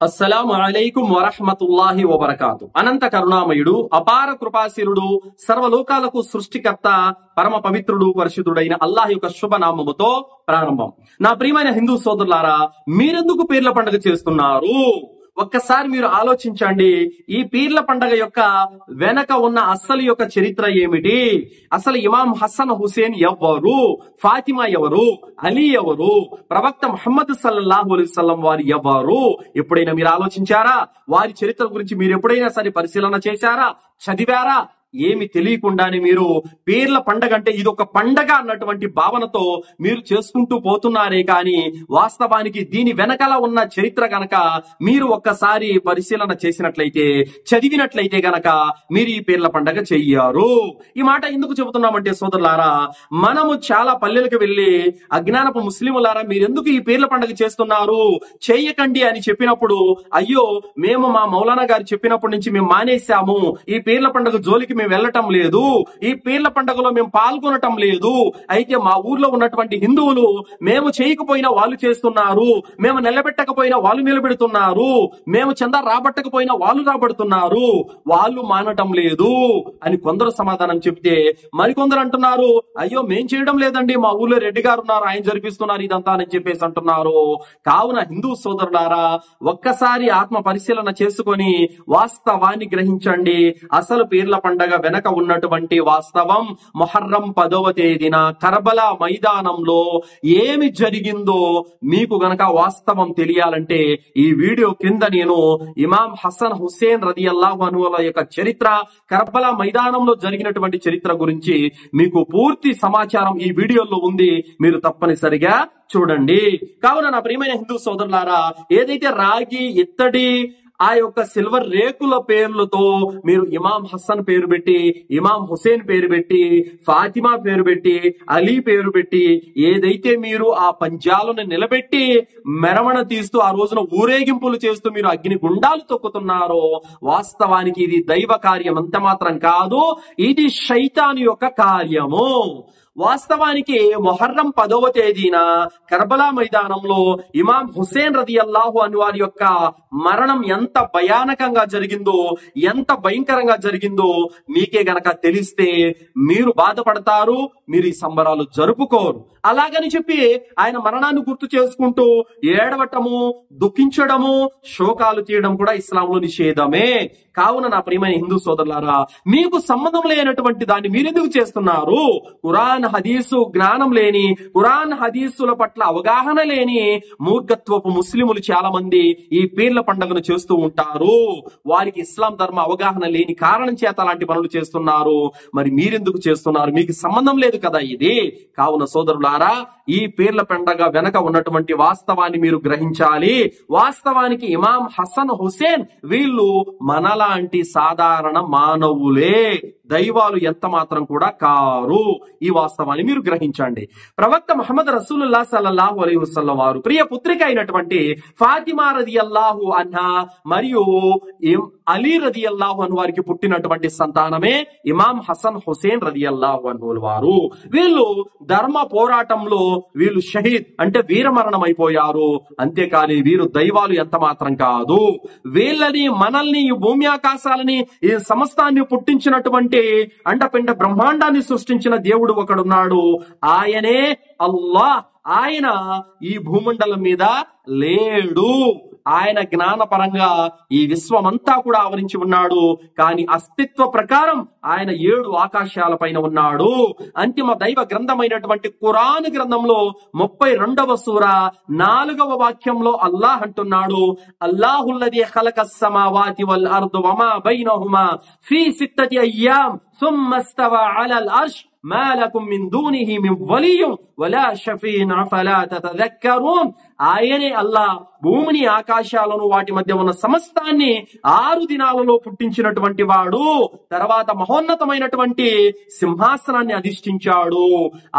అస్సలాము అలైకుం వరహ్మతుల్లాహి వబరకాతు. అనంత కరుణామయుడు, అపార కృపాశీలుడు, సర్వలోకాలకు సృష్టికర్త, పరమ పవిత్రుడు, పరిశుద్ధుడైన అల్లాహ్ యొక్క శుభనామముతో ప్రారంభం. నా ప్రియమైన హిందూ సోదరులారా, మీరెందుకు పీర్ల పండుగ చేస్తున్నారు? ఒక్కసారి మీరు ఆలోచించండి. ఈ పీర్ల పండగ యొక్క వెనక ఉన్న అస్సలు యొక్క చరిత్ర ఏమిటి? అసలు ఇమాం హసన్ హుసేన్ ఎవరు? ఫాతిమా ఎవరు? అలీ ఎవరు? ప్రవక్త ముహమ్మద్ సల్లల్లాహు అలైహి వసల్లం వారు ఎవరు? ఎప్పుడైనా మీరు ఆలోచించారా? వారి చరిత్ర గురించి మీరు ఎప్పుడైనా సరే పరిశీలన చేశారా? చదివారా? ఏమి తెలియకుండానే మీరు పీర్ల పండగ అంటే ఇది ఒక పండగ అన్నటువంటి భావనతో మీరు చేసుకుంటూ పోతున్నారే కానీ వాస్తవానికి దీని వెనకాల ఉన్న చరిత్ర గనక మీరు ఒక్కసారి పరిశీలన చేసినట్లయితే, చదివినట్లయితే గనక మీరు ఈ పీర్ల పండగ చెయ్యారు. ఈ మాట ఎందుకు చెబుతున్నామంటే సోదరులారా, మనము చాలా పల్లెలకు వెళ్లి అజ్ఞానపు ముస్లిములారా మీరెందుకు ఈ పీర్ల పండగ చేస్తున్నారు, చేయకండి అని చెప్పినప్పుడు, అయ్యో మేము మా మౌలానా గారు చెప్పినప్పటి నుంచి మేము మానేశాము, ఈ పీర్ల పండగ జోలికి మేము వెళ్ళటం లేదు, ఈ పీర్ల పండుగలో మేము పాల్గొనటం లేదు, అయితే మా ఊర్లో ఉన్నటువంటి హిందువులు మేము చేయకపోయినా వాళ్ళు చేస్తున్నారు, మేము నిలబెట్టకపోయినా వాళ్ళు నిలబెడుతున్నారు, మేము చందా రాబట్టకపోయినా వాళ్ళు రాబడుతున్నారు, వాళ్ళు మానటం లేదు అని కొందరు సమాధానం చెప్తే, మరికొందరు అంటున్నారు, అయ్యో మేం చేయడం లేదండి, మా ఊర్లో రెడ్డి గారు ఉన్నారు, ఆయన జరిపిస్తున్నారు ఇదంతా అని చెప్పేసి అంటున్నారు. కావున హిందూ సోదరులారా, ఒక్కసారి ఆత్మ పరిశీలన చేసుకొని వాస్తవాన్ని గ్రహించండి. అసలు పీర్ల పండగ వెనక ఉన్నటువంటి వాస్తవం, మొహర్రం 10వ తేదీన కర్బలా మైదానంలో ఏమి జరిగిందో మీకు గనక వాస్తవం తెలియాలంటే ఈ వీడియో కింద నేను ఇమాం హసన్ హుసేన్ రదియల్లాహు అన్హు యొక్క చరిత్ర, కర్బలా మైదానంలో జరిగినటువంటి చరిత్ర గురించి మీకు పూర్తి సమాచారం ఈ వీడియోలో ఉంది, మీరు తప్పనిసరిగా చూడండి. కావున నా ప్రియమైన హిందూ సోదరులారా, ఏదైతే రాగి, ఇత్తడి, ఆ యొక్క సిల్వర్ రేకుల పేర్లతో మీరు ఇమాం హసన్ పేరు పెట్టి, ఇమాం హుసేన్ పేరు పెట్టి, ఫాతిమా పేరు పెట్టి, అలీ పేరు పెట్టి, ఏదైతే మీరు ఆ పంజాలను నిలబెట్టి మెరవణ తీస్తూ ఆ రోజున ఊరేగింపులు చేస్తూ మీరు అగ్ని గుండాలు తొక్కుతున్నారో, వాస్తవానికి ఇది దైవ కార్యం అంత మాత్రం కాదు, ఇది శైతాను యొక్క కార్యము. వాస్తవానికి మొహర్రం 10వ తేదీన కర్బలా మైదానంలో ఇమాం హుసేన్ రదియల్లాహు అన్హు వారి యొక్క మరణం ఎంత భయానకంగా జరిగిందో, ఎంత భయంకరంగా జరిగిందో మీకే గనక తెలిస్తే మీరు బాధపడతారు, మీరు ఈ సంబరాలు జరుపుకోరు. అలాగని చెప్పి ఆయన మరణాన్ని గుర్తు చేసుకుంటూ ఏడవటము, దుఃఖించడము, శోకాలు తీయడం కూడా ఇస్లాంలో నిషేధమే. కావున నా ప్రియమైన హిందూ సోదరులారా, మీకు సంబంధం లేనటువంటి దాన్ని మీరెందుకు చేస్తున్నారు? ఖురాన్ హదీసు జ్ఞానం లేని, ఖురాన్ హదీసుల పట్ల అవగాహన లేని మూర్ఖత్వపు ముస్లిములు చాలా మంది ఈ పీర్ల పండుగను చేస్తూ ఉంటారు. వారికి ఇస్లాం ధర్మ అవగాహన లేని కారణం చేత అలాంటి పనులు చేస్తున్నారు. మరి మీరెందుకు చేస్తున్నారు? మీకు సంబంధం లేదు కదా ఇది. కావున సోదరులారా, ఈ పీర్ల పండగ వెనక ఉన్నటువంటి వాస్తవాన్ని మీరు గ్రహించాలి. వాస్తవానికి ఇమాం హసన్ హుసేన్ వీళ్ళు మనలాంటి సాధారణ మానవులే, దైవాలు ఎంత మాత్రం కూడా కారు. ఈ వాస్తవాన్ని మీరు గ్రహించండి. ప్రవక్త ముహమ్మద్ రసూలుల్లాహ్ సల్లల్లాహు అలైహి వసల్లం వారు ప్రియ పుత్రిక అయినటువంటి ఫాతిమా రదియల్లాహు అన్హా మరియు అలీ రదియల్లాహు అన్హు వారికి పుట్టినటువంటి సంతానమే ఇమాం హసన్ హుసేన్ రదియల్లాహు అన్హు వారు. వీళ్ళు ధర్మ పోరాటంలో వీళ్ళు షహీద్ అంటే వీరమరణం అయిపోయారు. అంతేకాని వీరు దైవాలు ఎంత మాత్రం కాదు. వీళ్ళని, మనల్ని, ఈ భూమి ఆకాశాలని, ఈ సమస్తాన్ని పుట్టించినటువంటి అండపిండ బ్రహ్మాండాన్ని సృష్టించిన దేవుడు ఒకడున్నాడు, ఆయనే అల్లాహ్. ఆయన ఈ భూమండలం మీద లేడు. ఆయన జ్ఞానపరంగా ఈ విశ్వమంతా కూడా ఆవరించి ఉన్నాడు, కానీ అస్తిత్వ ప్రకారం ఆయన 7 ఆకాశాల పైన ఉన్నాడు. అంతిమ దైవ గ్రంథమైనటువంటి ఖురాన్ గ్రంథంలో 32వ సూర 4వ వాక్యంలో అల్లాహ్ అంటున్నాడు, అల్లాహుల్లదీ ఖలకస్ సమావాతి వల్ అర్దు వమా బైనహుమా ఫీ 6 అయ్యామ్ థుమ్మ ఇస్తవా అలల్ అర్ష్ మా లకుం మిన్ దూనిహి మిన్ వలియ్యిన్ వలా షఫీన్ అఫలా తతదక్కరూన్. ఆయనే అల్లాహ్ భూమిని, ఆకాశాలను, వాటి మధ్య ఉన్న సమస్తాన్ని 6 దినాలలో పుట్టించినటువంటి వాడు. తర్వాత మహోన్నతమైనటువంటి సింహాసనాన్ని అధిష్ఠించాడు.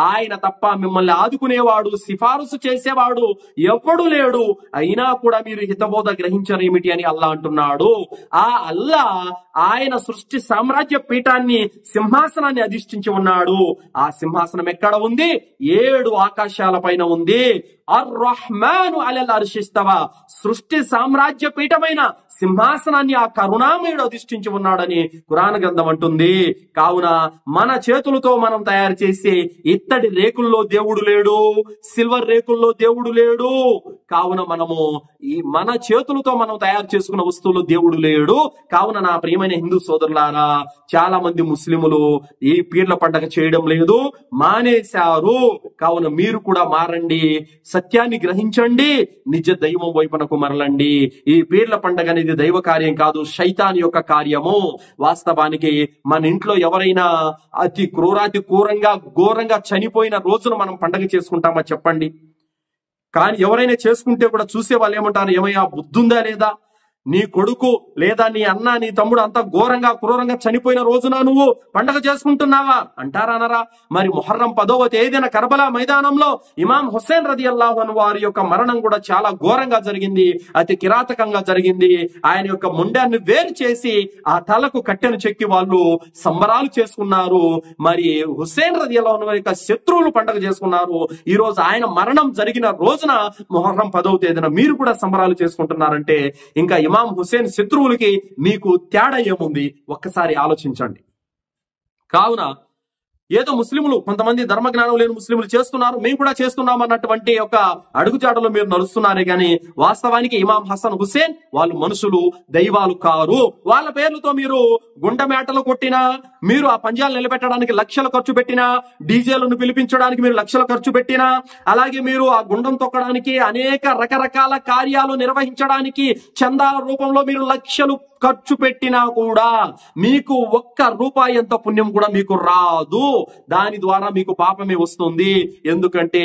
ఆయన తప్ప మిమ్మల్ని ఆదుకునేవాడు, సిఫారసు చేసేవాడు ఎవ్వడు లేడు. అయినా కూడా మీరు హితబోధ గ్రహించరేమిటి అని అల్లాహ్ అంటున్నాడు. ఆ అల్లాహ్ ఆయన సృష్టి సామ్రాజ్య పీఠాన్ని, సింహాసనాన్ని అధిష్ఠించి ఉన్నాడు. ఆ సింహాసనం ఎక్కడ ఉంది? 7 ఆకాశాల పైన ఉంది. అర్-రహ్మాను అలల్ అర్షి ఇస్తవా, సృష్టి సామ్రాజ్య పీఠమైన సింహాసనాన్ని ఆ కరుణామయుడు అధిష్ఠించి ఉన్నాడని ఖురాన్ గ్రంథం అంటుంది. కావున మన చేతులతో మనం తయారు చేసే ఇత్తడి రేకుల్లో దేవుడు లేడు, సిల్వర్ రేకుల్లో దేవుడు లేడు. కావున మనము మన చేతులతో మనం తయారు చేసుకున్న వస్తువులు దేవుడు లేడు. కావున నా ప్రియమైన హిందూ సోదరులారా, చాలా మంది ముస్లిములు ఈ పీర్ల పండగ చేయడం లేదు, మానేశారు. కావున మీరు కూడా మారండి, సత్యాన్ని గ్రహించండి, నిజ దైవం వైపునకు మరలండి. ఈ పీర్ల పండగ అనేది దైవ కార్యం కాదు, శైతాన్ యొక్క కార్యము. వాస్తవానికి మన ఇంట్లో ఎవరైనా అతి క్రూరాతి ఘోరంగా చనిపోయిన రోజున మనం పండగ చేసుకుంటామా చెప్పండి? కానీ ఎవరైనా చేసుకుంటే కూడా చూసే వాళ్ళు ఏమంటారు, ఏమయ్యా బుద్ధుందా లేదా, నీ కొడుకు లేదా నీ అన్న నీ తమ్ముడు అంత ఘోరంగా క్రూరంగా చనిపోయిన రోజున నువ్వు పండగ చేసుకుంటున్నావా అంటారా అనరా? మరి ముహర్రం 10వ తేదీన కర్బలా మైదానంలో ఇమాం హుస్సేన్ రదియల్లాహు అన్హు వారి యొక్క మరణం కూడా చాలా ఘోరంగా జరిగింది, అతి కిరాతకంగా జరిగింది. ఆయన యొక్క ముండాన్ని వేరు చేసి ఆ తలకు కట్టెను చెక్కి వాళ్ళు సంబరాలు చేసుకున్నారు. మరి హుస్సేన్ రదియల్లాహు అన్హు యొక్క శత్రువులు పండగ చేసుకున్నారు. ఈ రోజు ఆయన మరణం జరిగిన రోజున ముహర్రం 10వ తేదీన మీరు కూడా సంబరాలు చేసుకుంటున్నారంటే ఇంకా ఇమాం హుస్సేన్ శత్రువులకి మీకు తేడా ఏముంది? ఒక్కసారి ఆలోచించండి. కావున ఏదో ముస్లింలు, కొంతమంది ధర్మజ్ఞానం లేని ముస్లింలు చేస్తున్నారు, మేము కూడా చేస్తున్నాం అన్నటువంటి ఒక అడుగుజాడలో మీరు నడుస్తున్నారే గాని వాస్తవానికి ఇమాం హసన్ హుస్సేన్ వాళ్ళు మనుషులు, దైవాలు కారు. వాళ్ళ పేర్లతో మీరు గుండెమేటలు కొట్టినా, మీరు ఆ పంజాలు నిలబెట్టడానికి లక్షలు ఖర్చు పెట్టినా, డీజేలను పిలిపించడానికి మీరు లక్షలు ఖర్చు పెట్టినా, అలాగే మీరు ఆ గుండం తొక్కడానికి అనేక రకరకాల కార్యాలు నిర్వహించడానికి చందాల రూపంలో మీరు లక్షలు ఖర్చు పెట్టినా కూడా మీకు ఒక్క రూపాయి అంత పుణ్యం కూడా మీకు రాదు. దాని ద్వారా మీకు పాపమే వస్తుంది. ఎందుకంటే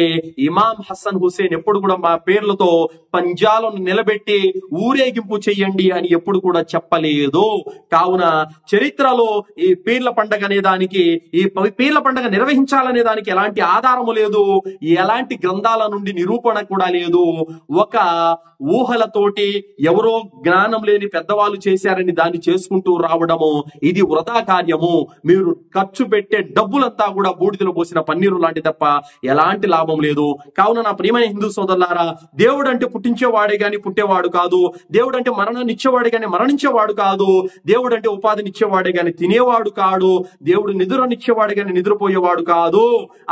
ఇమాం హసన్ హుస్సేన్ ఎప్పుడు కూడా మా పేర్లతో పంజాలను నిలబెట్టి ఊరేగింపు చెయ్యండి అని ఎప్పుడు కూడా చెప్పలేదు. కావున చరిత్రలో ఈ పీర్ల పండగ అనే దానికి, ఈ పీర్ల పండగ నిర్వహించాలనే దానికి ఎలాంటి ఆధారము లేదు, ఎలాంటి గ్రంథాల నుండి నిరూపణ కూడా లేదు. ఒక ఊహలతోటి ఎవరో జ్ఞానం లేని పెద్దవాళ్ళు చేశారని దాన్ని చేసుకుంటూ రావడము ఇది వృధా కార్యము. మీరు ఖర్చు పెట్టే డబ్బులంతా కూడా బూడిదలో పోసిన పన్నీరు లాంటి తప్ప ఎలాంటి లాభం లేదు. కావున నా ప్రియమైన హిందూ సోదరులారా, దేవుడు అంటే పుట్టించేవాడే గాని పుట్టేవాడు కాదు, దేవుడు అంటే మరణాన్ని ఇచ్చేవాడే గాని మరణించేవాడు కాదు, దేవుడు అంటే ఉపాధినిచ్చేవాడే గాని తినేవాడు కాడు, దేవుడు నిద్రనిచ్చేవాడే గాని నిద్రపోయేవాడు కాదు.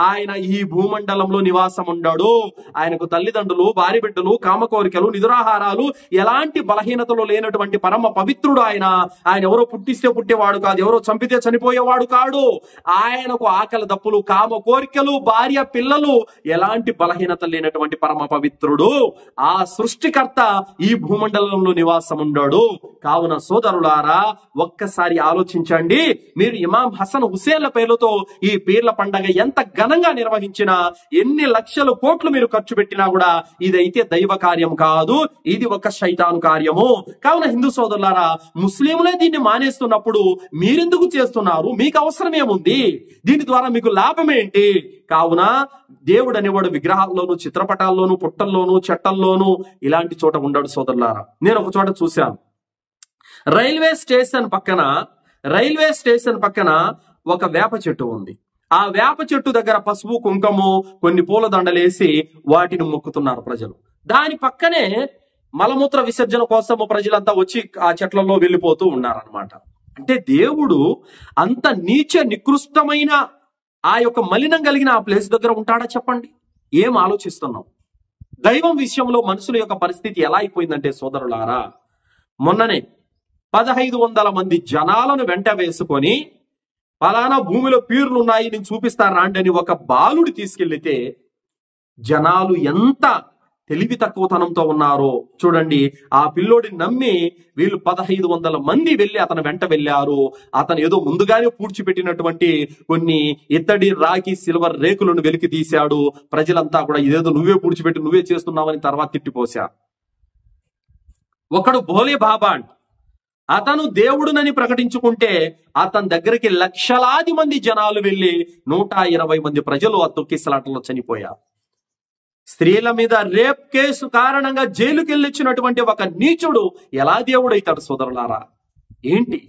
ఆయన ఈ భూమండలంలో నివాసం ఉండాడు. ఆయనకు తల్లిదండ్రులు, భార్య బిడ్డలు, కామకోరికలు, నిద్రాహారాలు ఎలాంటి బలహీనతలు లేనటువంటి పరమ పవిత్రుడు ఆయన. ఆయన ఎవరో పుట్టిస్తే పుట్టేవాడు కాదు, ఎవరో చంపితే చనిపోయేవాడు కాడు. ఆయనకు ఆకలి దప్పులు, కామ కోరికలు, భార్య పిల్లలు ఎలాంటి బలహీనత లేనటువంటి పరమ పవిత్రుడు. ఆ సృష్టికర్త ఈ భూమండలంలో నివాసం ఉండాడు. కావున సోదరులారా, ఒక్కసారి ఆలోచించండి. మీరు ఇమాం హసన్ హుస్సేన్ల పేర్లతో ఈ పీర్ల పండగ ఎంత ఘనంగా నిర్వహించినా, ఎన్ని లక్షల కోట్లు మీరు ఖర్చు పెట్టినా కూడా ఇదైతే దైవ కార్యం కాదు, ఇది ఒక శైతాను కార్యము. కావున హిందూ సోదరులారా, ముస్లింలే దీన్ని మానేస్తున్నప్పుడు మీరెందుకు చేస్తున్నారు? మీకు అవసరం ఏముంది? దీని ద్వారా మీకు లాభం ఏంటి? కావున దేవుడు అనేవాడు విగ్రహాల్లోనూ, చిత్రపటాల్లోనూ, పుట్టల్లోనూ, చెట్టల్లోనూ ఇలాంటి చోట ఉండడు సోదరులారా. నేను ఒక చోట చూశాను, రైల్వే స్టేషన్ పక్కన ఒక వేప చెట్టు ఉంది. ఆ వేప చెట్టు దగ్గర పసుపు, కుంకుమ, కొన్ని పూల దండలేసి వాటిని మొక్కుతున్నారు ప్రజలు. దాని పక్కనే మలమూత్ర విసర్జన కోసము ప్రజలంతా వచ్చి ఆ చెట్లలో వెళ్ళిపోతూ ఉన్నారనమాట. అంటే దేవుడు అంత నీచ నికృష్టమైన ఆ యొక్క మలినం కలిగిన ఆ ప్లేస్ దగ్గర ఉంటాడా చెప్పండి? ఏం ఆలోచిస్తున్నాం? దైవం విషయంలో మనుషుల యొక్క పరిస్థితి ఎలా అయిపోయిందంటే సోదరులారా, మొన్ననే 1500 మంది జనాలను వెంట వేసుకొని పలానా భూమిలో పీర్లు ఉన్నాయి నేను చూపిస్తాను రాండి అని ఒక బాలుడు తీసుకెళ్లితే జనాలు ఎంత తెలివి తక్కువతనంతో ఉన్నారో చూడండి. ఆ పిల్లోడిని నమ్మి వీళ్ళు 1500 మంది వెళ్ళి అతను వెంట వెళ్ళారు. అతను ఏదో ముందుగానే పూడ్చిపెట్టినటువంటి కొన్ని ఇత్తడి, రాగి, సిల్వర్ రేకులను వెలికి తీశాడు. ప్రజలంతా కూడా ఇదేదో నువ్వే పూడ్చిపెట్టి నువ్వే చేస్తున్నావని తర్వాత తిట్టిపోశారు. ఒకడు భోలే బాబా, అతను దేవుడునని ప్రకటించుకుంటే అతని దగ్గరికి లక్షలాది మంది జనాలు వెళ్లి 120 మంది ప్రజలు ఆ తొక్కిసలాటలో చనిపోయారు. స్త్రీల మీద రేప్ కేసు కారణంగా జైలుకి వెళ్ళొచ్చినటువంటి ఒక నీచుడు ఎలా దేవుడైతాడు సోదరులారా? ఏంటి?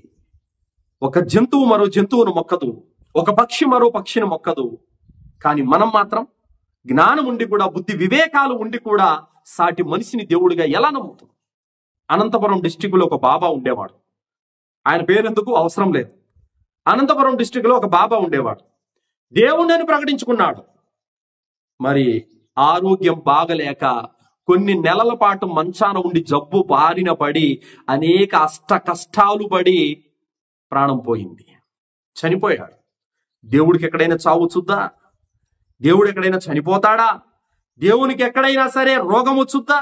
ఒక జంతువు మరో జంతువును మొక్కదు, ఒక పక్షి మరో పక్షిని మొక్కదు. కానీ మనం మాత్రం జ్ఞానం ఉండి కూడా, బుద్ధి వివేకాలు ఉండి కూడా సాటి మనిషిని దేవుడిగా ఎలా నమ్ముతుంది? అనంతపురం డిస్టిక్ లో ఒక బాబా ఉండేవాడు. ఆయన పేరెందుకు అవసరం లేదు. అనంతపురం డిస్టిక్ లో ఒక బాబా ఉండేవాడు. దేవుణ్ణి ప్రకటించుకున్నాడు. మరి ఆరోగ్యం బాగలేక కొన్ని నెలల పాటు మంచాన ఉండి జబ్బు బారిన పడి అనేక కష్టాలు పడి ప్రాణం పోయింది, చనిపోయాడు. దేవుడికి ఎక్కడైనా చావు వచ్చుద్దా? దేవుడు ఎక్కడైనా చనిపోతాడా? దేవునికి ఎక్కడైనా సరే రోగం వచ్చుద్దా?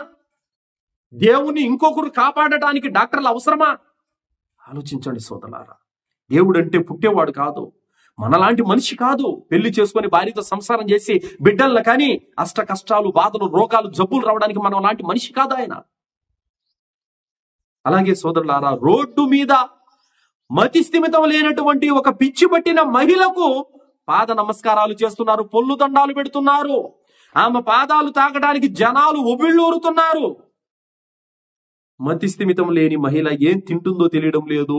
దేవుని ఇంకొకరు కాపాడటానికి డాక్టర్లు అవసరమా? ఆలోచించండి సోదరులారా. దేవుడు అంటే పుట్టేవాడు కాదు, మనలాంటి మనిషి కాదు. పెళ్లి చేసుకొని భార్యతో సంసారం చేసి బిడ్డలను కానీ కష్టాలు, బాధలు, రోగాలు, జబ్బులు రావడానికి మనం లాంటి మనిషి కాదు ఆయన. అలాగే సోదరులారా, రోడ్డు మీద మతి స్థిమితం లేనటువంటి ఒక పిచ్చి పట్టిన మహిళకు పాద నమస్కారాలు చేస్తున్నారు, పొల్లు దండాలు పెడుతున్నారు. ఆమె పాదాలు తాకడానికి జనాలు ఉబిళ్ళూరుతున్నారు. మతి స్థిమితం లేని మహిళ ఏం తింటుందో తెలియడం లేదు.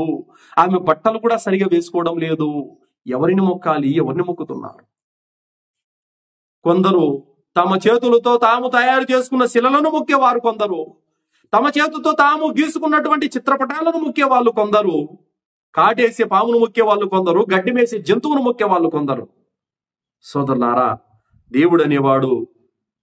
ఆమె బట్టలు కూడా సరిగా వేసుకోవడం లేదు. ఎవరిని మొక్కాలి? ఎవరిని మొక్కుతున్నారు? కొందరు తమ చేతులతో తాము తయారు చేసుకున్న శిలలను మొక్కేవారు కొందరు, తమ చేతులతో తాము గీసుకున్నటువంటి చిత్రపటాలను మొక్కేవాళ్ళు కొందరు, కాటేసే పామును మొక్కేవాళ్ళు కొందరు, గడ్డి మేసే జంతువును మొక్కేవాళ్ళు కొందరు. సోదరులారా, దేవుడు అనేవాడు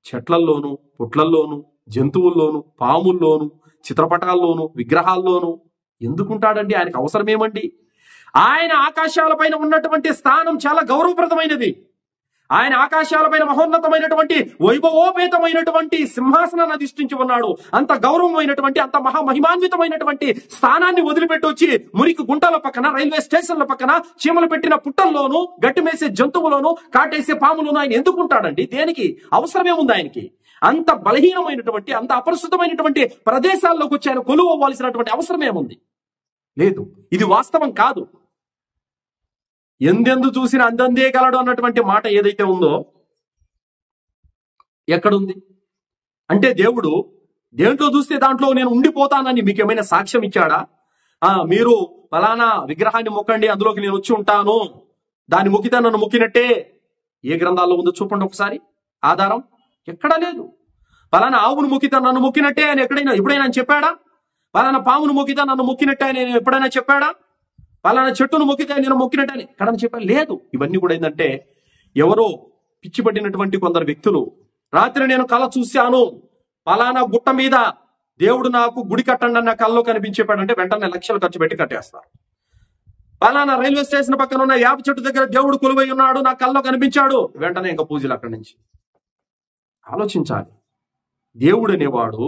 చెట్లల్లోనూ, పుట్లల్లోనూ, జంతువుల్లోనూ, పాముల్లోనూ, చిత్రపటాల్లోనూ, విగ్రహాల్లోనూ ఎందుకుంటాడండి? ఆయనకు అవసరమేమండి? ఆయన ఆకాశాలపైన ఉన్నటువంటి స్థానం చాలా గౌరవప్రదమైనది. ఆయన ఆకాశాలపైన మహోన్నతమైనటువంటి వైభవోపేతమైనటువంటి సింహాసనాన్ని అధిష్ఠించి ఉన్నాడు. అంత గౌరవమైనటువంటి, అంత మహిమాన్వితమైనటువంటి స్థానాన్ని వదిలిపెట్టి వచ్చి మురికి గుంటల పక్కన, రైల్వే స్టేషన్ల పక్కన, చీమలు పెట్టిన పుట్టల్లోనూ, గట్టి మేసే జంతువులోనూ, కాటేసే పాములోనూ ఆయన ఎందుకుంటాడండి? దేనికి? అవసరమేముంది ఆయనకి? అంత బలహీనమైనటువంటి, అంత అపరిశుద్ధమైనటువంటి ప్రదేశాల్లోకి వచ్చి ఆయన కొలువు అవ్వాల్సినటువంటి అవసరమేముంది? లేదు. ఇది వాస్తవం కాదు. ఎందెందు చూసిన అందందే గలడు అన్నటువంటి మాట ఏదైతే ఉందో ఎక్కడుంది? అంటే దేవుడు దేంట్లో చూస్తే దాంట్లో నేను ఉండిపోతానని మీకు ఏమైనా సాక్ష్యం ఇచ్చాడా? మీరు ఫలానా విగ్రహాన్ని మొక్కండి, అందులోకి నేను వచ్చి ఉంటాను, దాన్ని మొక్కితే నన్ను మొక్కినట్టే. ఏ గ్రంథాల్లో ఉందో చూపండి ఒకసారి. ఆధారం ఎక్కడా లేదు. ఫలానా ఆవును మొక్కితే నన్ను మొక్కినట్టే ఆయన ఎప్పుడైనా చెప్పాడా? ఫలానా పామును మొక్కితే నన్ను మొక్కినట్టే నేను ఎప్పుడైనా చెప్పాడా? ఫలానా చెట్టును మొక్కితే నేను మొక్కినట్టే అని ఎక్కడని చెప్పా? లేదు. ఇవన్నీ కూడా ఏంటంటే ఎవరో పిచ్చి పట్టినటువంటి కొందరు వ్యక్తులు, రాత్రి నేను కళ చూశాను, ఫలానా గుట్ట మీద దేవుడు నాకు గుడి కట్టండి అన్న కళ్ళలో కనిపించేపాడంటే వెంటనే లక్షలు ఖర్చు పెట్టి కట్టేస్తారు. ఫలానా రైల్వే స్టేషన్ పక్కన ఉన్న యాప చెట్టు దగ్గర దేవుడు కొలువై ఉన్నాడు, నా కళ్ళలో కనిపించాడు, వెంటనే ఇంకా పూజలు అక్కడి నుంచి. ఆలోచించాలి. దేవుడు అనేవాడు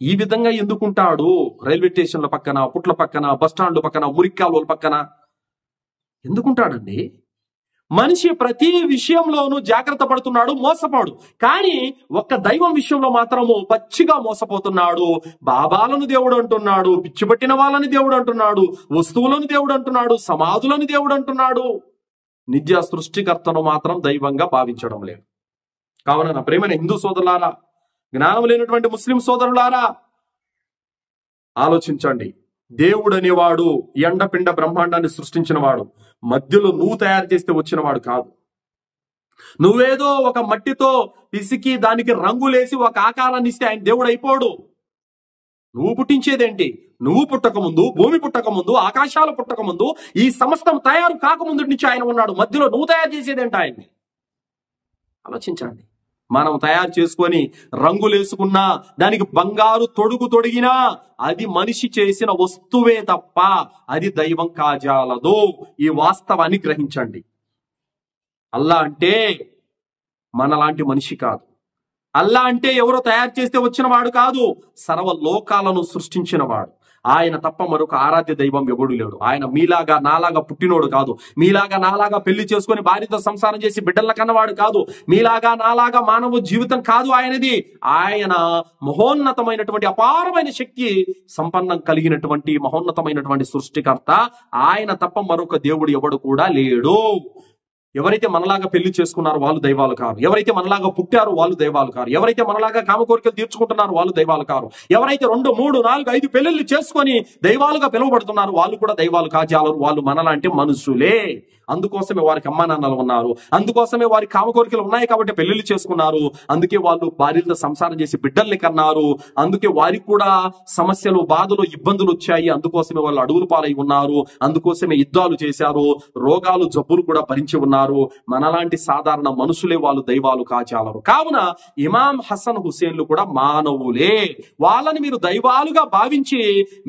ఈ విధంగా ఎందుకుంటాడు? రైల్వే స్టేషన్ల పక్కన, పుట్ల పక్కన, బస్టాండ్ల పక్కన, మురిక్కాలువల పక్కన ఎందుకుంటాడండి? మనిషి ప్రతి విషయంలోనూ జాగ్రత్త పడుతున్నాడు, మోసపోడు. కానీ ఒక్క దైవం విషయంలో మాత్రము పచ్చిగా మోసపోతున్నాడు. బాబాలను దేవుడు అంటున్నాడు, పిచ్చి పట్టిన వాళ్ళని దేవుడు అంటున్నాడు, వస్తువులను దేవుడు అంటున్నాడు, సమాధులను దేవుడు అంటున్నాడు. నిత్య సృష్టికర్తను మాత్రం దైవంగా భావించడం లేదు. కావున నా ప్రేమైన హిందూ సోదరులారా, జ్ఞానం లేనటువంటి ముస్లిం సోదరులారా, ఆలోచించండి. దేవుడు అనేవాడు ఎండపిండ బ్రహ్మాండాన్ని సృష్టించిన వాడు. మధ్యలో నువ్వు తయారు చేస్తే వచ్చినవాడు కాదు. నువ్వేదో ఒక మట్టితో పిసికి దానికి రంగులేసి ఒక ఆకారాన్ని ఇస్తే ఆయన దేవుడు అయిపోడు. నువ్వు పుట్టించేదేంటి? నువ్వు పుట్టకముందు, భూమి పుట్టకముందు, ఆకాశాలు పుట్టకముందు, ఈ సమస్తం తయారు కాకముందు నుంచి ఆయన ఉన్నాడు. మధ్యలో నువ్వు తయారు చేసేదేంటి ఆయన్ని? ఆలోచించండి. మనం తయారు చేసుకొని రంగులేసుకున్నా, దానికి బంగారు తొడుగు తొడిగినా అది మనిషి చేసిన వస్తువే తప్ప అది దైవం కాజాలదు. ఈ వాస్తవాన్ని గ్రహించండి. అల్లా అంటే మనలాంటి మనిషి కాదు. అల్లా అంటే ఎవరో తయారు చేస్తే వచ్చిన వాడు కాదు. సర్వ లోకాలను సృష్టించిన వాడు. ఆయన తప్ప మరొక ఆరాధ్య దైవం ఎవడు లేడు. ఆయన మీలాగా నాలాగా పుట్టినోడు కాదు. మీలాగా నాలాగా పెళ్లి చేసుకుని భార్యతో సంసారం చేసి బిడ్డల కన్నవాడు కాదు. మీలాగా నాలాగా మానవ జీవితం కాదు ఆయనది. ఆయన మహోన్నతమైనటువంటి అపారమైన శక్తి సంపన్నం కలిగినటువంటి మహోన్నతమైనటువంటి సృష్టికర్త. ఆయన తప్ప మరొక దేవుడు ఎవడు కూడా లేడు. ఎవరైతే మనలాగా పెళ్లి చేసుకున్నారో వాళ్ళు దైవాలు కారు. ఎవరైతే మనలాగా పుట్టారో వాళ్ళు దైవాలు కారు. ఎవరైతే మనలాగా కామ కోరికలు తీర్చుకుంటున్నారో వాళ్ళు దైవాలు కారు. ఎవరైతే 2, 3, 4, 5 పెళ్లిళ్ళు చేసుకొని దైవాలుగా పిలువబడుతున్నారు వాళ్ళు కూడా దైవాలు కాజాలరు. వాళ్ళు మనలాంటి మనుషులే. అందుకోసమే వారికి అమ్మా నాన్నలు ఉన్నారు. అందుకోసమే వారి కామ కోరికలు ఉన్నాయి కాబట్టి పెళ్లిళ్ళు చేసుకున్నారు. అందుకే వాళ్ళు భార్యలతో సంసారం చేసి బిడ్డల్ని కన్నారు. అందుకే వారికి కూడా సమస్యలు, బాధలు, ఇబ్బందులు వచ్చాయి. అందుకోసమే వాళ్ళు అడుగులు పాలై ఉన్నారు. అందుకోసమే యుద్ధాలు చేశారు. రోగాలు, జబ్బులు కూడా భరించి ఉన్నారు. మనలాంటి సాధారణ మనుషులే వాళ్ళు దైవాలు కాచాలరు. కావున ఇమాం హసన్ హుసేన్లు కూడా మానవులే. వాళ్ళని మీరు దైవాలుగా భావించి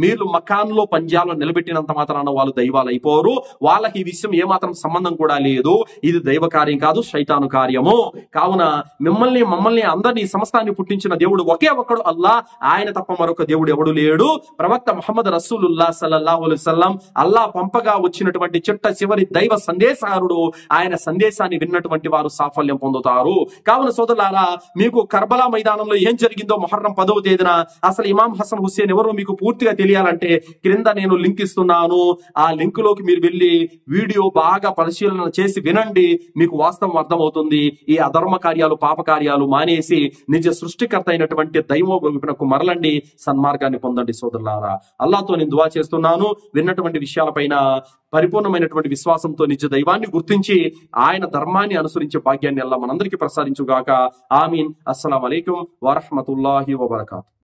మీరు మకాన్లో పంజాలో నిలబెట్టినంత మాత్రాన వాళ్ళు దైవాలు అయిపోరు. వాళ్ళకి ఈ విషయం ఏమాత్రం సంబంధం కూడా లేదు. ఇది దైవ కార్యం కాదు, శైతాను కార్యము. కావున మమ్మల్ని అందరినీ సమస్తాన్ని పుట్టించిన దేవుడు ఒకే ఒక్కడు అల్లా. ఆయన తప్ప మరొక దేవుడు ఎవడు లేడు. ప్రవక్త ముహమ్మద్ రసూలుల్లాహ్ సల్లల్లాహు అలైహి వసల్లం అల్లా పంపగా వచ్చినటువంటి చిట్ట చివరి దైవ సందేశహారుడు. ఆయన సందేశాన్ని విన్నటువంటి వారు సాఫల్యం పొందుతారు. కావున సోదరులారా, మీకు కర్బలా మైదానంలో ఏం జరిగిందో ముహర్రం 10వ తేదీన అసలు ఇమాం హసన్ హుస్సేన్ ఎవరో మీకు పూర్తిగా తెలియాలంటే క్రింద నేను లింక్ ఇస్తున్నాను. ఆ లింక్ లోకి మీరు వెళ్ళి వీడియో బాగా పరిశీలన చేసి వినండి. మీకు వాస్తవం అర్థమవుతుంది. ఈ అధర్మ కార్యాలు, పాప కార్యాలు మానేసి నిజ సృష్టికర్త అయినటువంటి దైవ వైపునకు మరలండి. సన్మార్గాన్ని పొందండి సోదరులారా. అల్లాహ్తో నేను దువా చేస్తున్నాను. విన్నటువంటి విషయాలపైన పరిపూర్ణమైనటువంటి విశ్వాసంతో నిజ దైవాన్ని గుర్తించి ఆయన ధర్మాన్ని అనుసరించే భాగ్యాన్ని అల్లాహ్ మనందరికీ ప్రసాదించుగాక. ఆమీన్. అస్సలాము అలైకుం వరహ్మతుల్లాహి వబరకాతుహు.